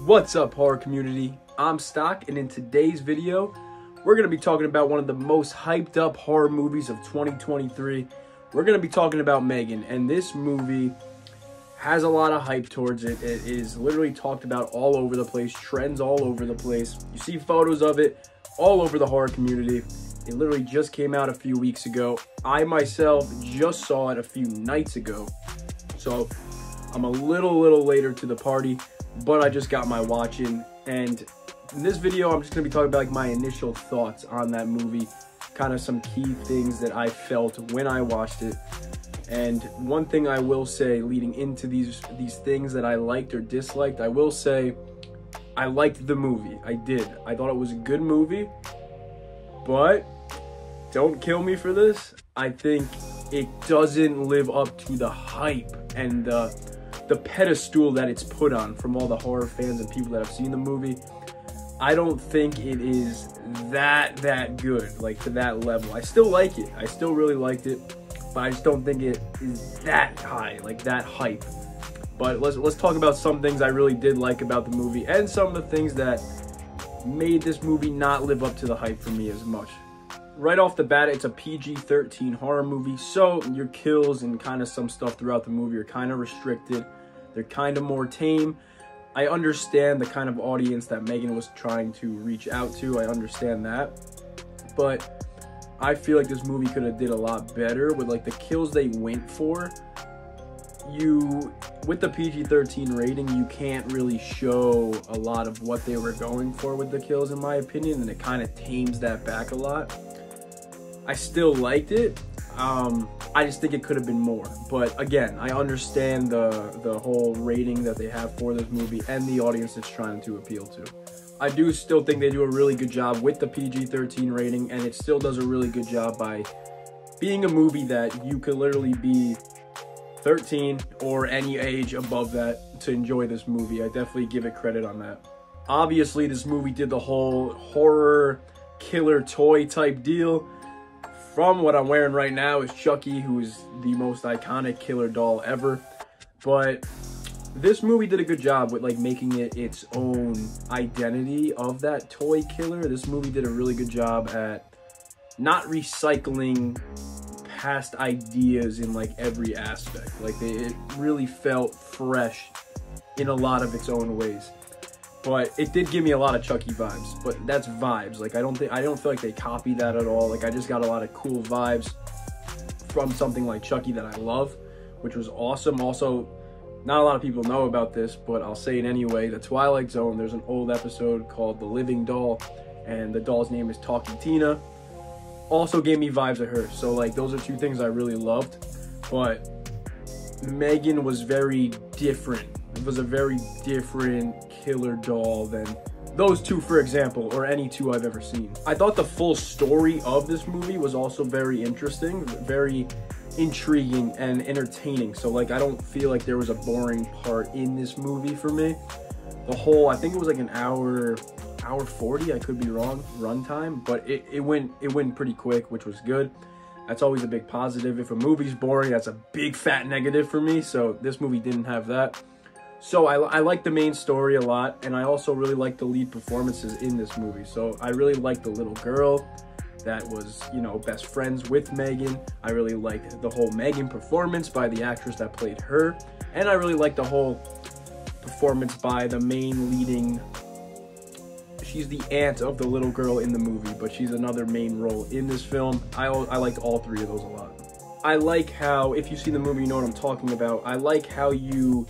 What's up, horror community? I'm Stock, and in today's video, we're going to be talking about one of the most hyped up horror movies of 2023. We're going to be talking about M3GAN, and this movie has a lot of hype towards it. It is literally talked about all over the place, trends all over the place. You see photos of it all over the horror community. It literally just came out a few weeks ago. I myself just saw it a few nights ago, so I'm a little later to the party, but I just got my watch in, and in this video I'm just going to be talking about like my initial thoughts on that movie, kind of some key things that I felt when I watched it. And one thing I will say leading into these things that I liked or disliked, I will say I liked the movie. I did. I thought it was a good movie, but don't kill me for this, I think it doesn't live up to the hype and the pedestal that it's put on from all the horror fans and people that have seen the movie. I don't think it is that good, like to that level. I still like it. I still really liked it, but I just don't think it is that high, like that hype. But let's talk about some things I really did like about the movie and some of the things that made this movie not live up to the hype for me as much. Right off the bat, it's a PG-13 horror movie, so your kills and kind of some stuff throughout the movie are kind of restricted. They're kind of more tame. I understand the kind of audience that M3GAN was trying to reach out to. I understand that. But I feel like this movie could have did a lot better with like the kills they went for. With the PG-13 rating, you can't really show a lot of what they were going for with the kills, in my opinion, and it kind of tames that back a lot. I still liked it. I just think it could have been more. But again, I understand the whole rating that they have for this movie and the audience it's trying to appeal to. I do still think they do a really good job with the PG-13 rating, and it still does a really good job by being a movie that you could literally be 13 or any age above that to enjoy this movie. I definitely give it credit on that. Obviously, this movie did the whole horror killer toy type deal. From what I'm wearing right now is Chucky, who is the most iconic killer doll ever. But this movie did a good job with like making it its own identity of that toy killer. This movie did a really good job at not recycling past ideas in like every aspect. Like it really felt fresh in a lot of its own ways. But it did give me a lot of Chucky vibes, but that's vibes. Like I don't feel like they copied that at all. Like I just got a lot of cool vibes from something like Chucky that I love, which was awesome. Also, not a lot of people know about this, but I'll say it anyway. The Twilight Zone, there's an old episode called The Living Doll, and the doll's name is Talking Tina. Also gave me vibes of her. So like those are two things I really loved. But M3GAN was very different. It was a very different killer doll than those two, for example, or any two I've ever seen. I thought the full story of this movie was also very interesting, very intriguing and entertaining. So like I don't feel like there was a boring part in this movie for me. The whole, I think it was like an hour 40, I could be wrong, runtime, but it went pretty quick, which was good. That's always a big positive. If a movie's boring, that's a big fat negative for me. So this movie didn't have that. So I like the main story a lot, and I also really like the lead performances in this movie. So I really like the little girl that was, you know, best friends with M3GAN. I really liked the whole M3GAN performance by the actress that played her, and I really liked the whole performance by the main leading. She's the aunt of the little girl in the movie, but she's another main role in this film. I liked all three of those a lot. I like how, if you've seen the movie, you know what I'm talking about. I like how you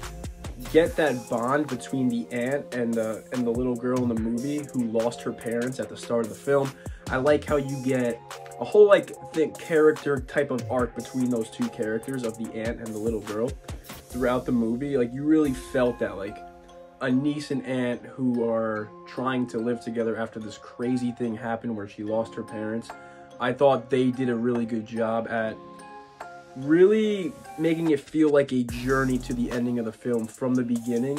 get that bond between the aunt and the little girl in the movie who lost her parents at the start of the film. I like how you get a whole like character type of arc between those two characters of the aunt and the little girl throughout the movie. Like you really felt that, like a niece and aunt who are trying to live together after this crazy thing happened where she lost her parents. I thought they did a really good job at really making it feel like a journey to the ending of the film, from the beginning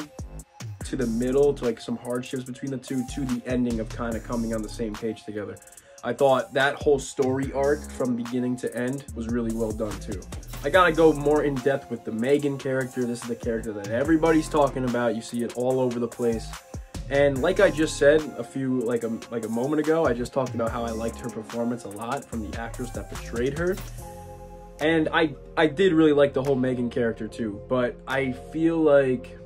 to the middle, to like some hardships between the two, to the ending of kind of coming on the same page together. I thought that whole story arc from beginning to end was really well done too. I gotta go more in depth with the M3GAN character. This is the character that everybody's talking about. You see it all over the place. And like I just said like a moment ago, I just talked about how I liked her performance a lot from the actress that portrayed her. And I did really like the whole M3GAN character too, but I feel like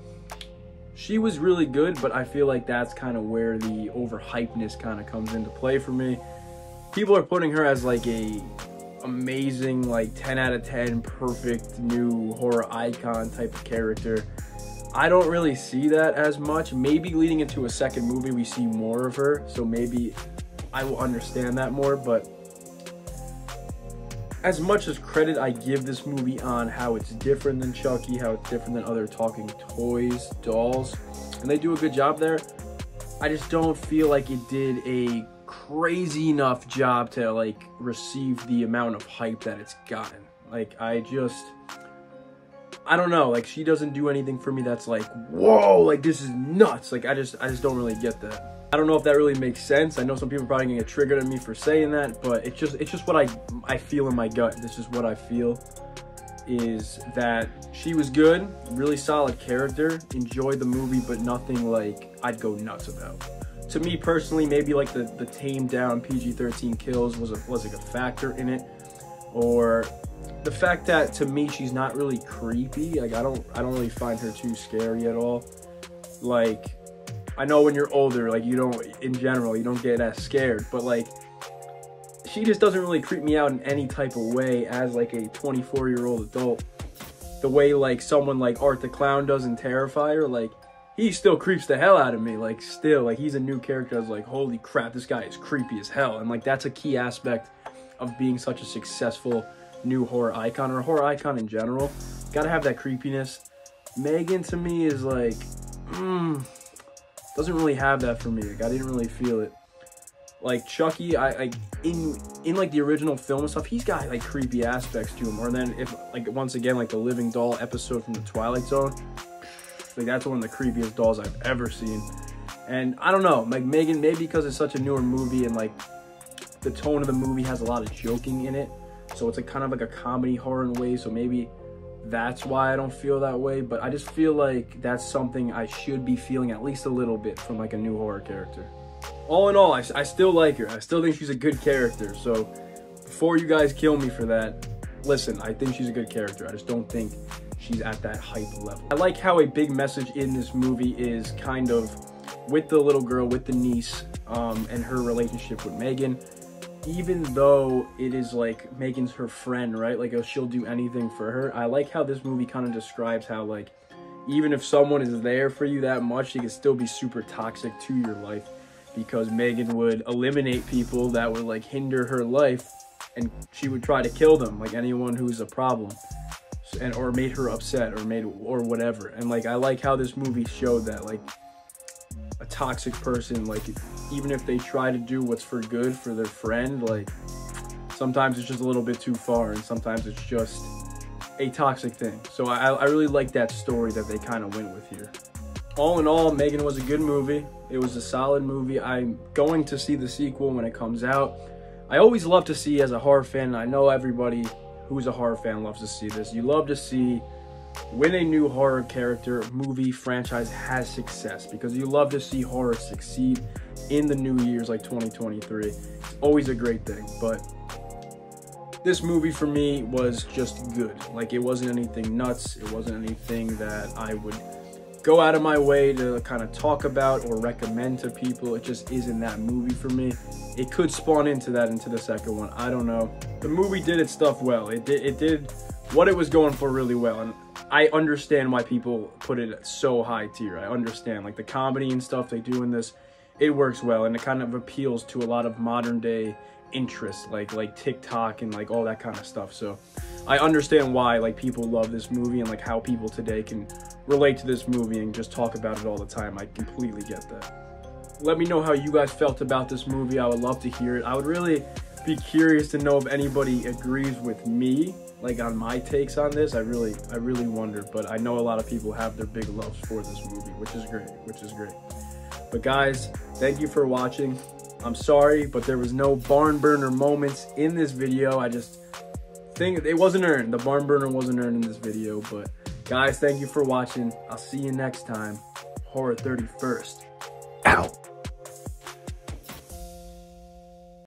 she was really good, but I feel like that's kind of where the overhypeness kind of comes into play for me. People are putting her as like a amazing, like 10 out of 10 perfect new horror icon type of character. I don't really see that as much. Maybe leading into a second movie we see more of her, so maybe I will understand that more. But as much as credit I give this movie on how it's different than Chucky, how it's different than other talking toys, dolls, and they do a good job there, I just don't feel like it did a crazy enough job to like receive the amount of hype that it's gotten. Like I don't know, like she doesn't do anything for me that's like, whoa, like this is nuts. Like I just don't really get that. I don't know if that really makes sense. I know some people are probably gonna get triggered at me for saying that, but it's just what I feel in my gut. This is what I feel, is that she was good, really solid character, enjoyed the movie, but nothing like I'd go nuts about. To me personally, maybe like the tamed down PG-13 kills was like a factor in it, or the fact that to me she's not really creepy. Like I don't really find her too scary at all. Like I know when you're older, like you don't get as scared, but like she just doesn't really creep me out in any type of way as like a 24-year-old adult. The way like someone like Art the Clown does in Terrifier, like he still creeps the hell out of me. Like still, like he's a new character. I was like, holy crap, this guy is creepy as hell. And like that's a key aspect of being such a successful new horror icon, or a horror icon in general. Gotta have that creepiness. M3GAN to me is like, doesn't really have that for me. Like I didn't really feel it. Like Chucky, in like the original film and stuff, he's got like creepy aspects to him. Or then if like once again like the Living Doll episode from the Twilight Zone, like that's one of the creepiest dolls I've ever seen. And I don't know, like M3GAN, maybe because it's such a newer movie and like the tone of the movie has a lot of joking in it, so it's like kind of like a comedy horror in a way, so maybe that's why I don't feel that way. But I just feel like that's something I should be feeling at least a little bit from like a new horror character. All in all, I still like her. I still think she's a good character. So before you guys kill me for that, listen, I think she's a good character. I just don't think she's at that hype level. I like how a big message in this movie is kind of with the little girl, with the niece, and her relationship with M3GAN. Even though it is like M3GAN's her friend, right? Like she'll do anything for her. I like how this movie kind of describes how like even if someone is there for you that much, they can still be super toxic to your life, because M3GAN would eliminate people that would like hinder her life, and she would try to kill them, like anyone who's a problem, and or made her upset or whatever. And like I like how this movie showed that like a toxic person, like even if they try to do what's for good for their friend, like sometimes it's just a little bit too far, and sometimes it's just a toxic thing. So I really like that story that they kind of went with here. All in all, M3GAN was a good movie. It was a solid movie. I'm going to see the sequel when it comes out. I always love to see, as a horror fan, and I know everybody who's a horror fan loves to see this, you love to see when a new horror character, movie, franchise has success, because you love to see horror succeed in the new years like 2023. It's always a great thing. But this movie for me was just good. Like it wasn't anything nuts. It wasn't anything that I would go out of my way to kind of talk about or recommend to people. It just isn't that movie for me. It could spawn into that into the second one. I don't know. The movie did its stuff well. It did what it was going for really well. And I understand why people put it so high tier. I understand, like the comedy and stuff they do in this, it works well, and it kind of appeals to a lot of modern day interests, like TikTok and like all that kind of stuff. So I understand why like people love this movie, and like how people today can relate to this movie and just talk about it all the time. I completely get that. Let me know how you guys felt about this movie. I would love to hear it. I would really be curious to know if anybody agrees with me, like on my takes on this. I really wonder, but I know a lot of people have their big loves for this movie, which is great. But guys, thank you for watching. I'm sorry, but there was no barn burner moments in this video. I just think it wasn't earned. The barn burner wasn't earned in this video. But guys, thank you for watching. I'll see you next time. Horror 31st.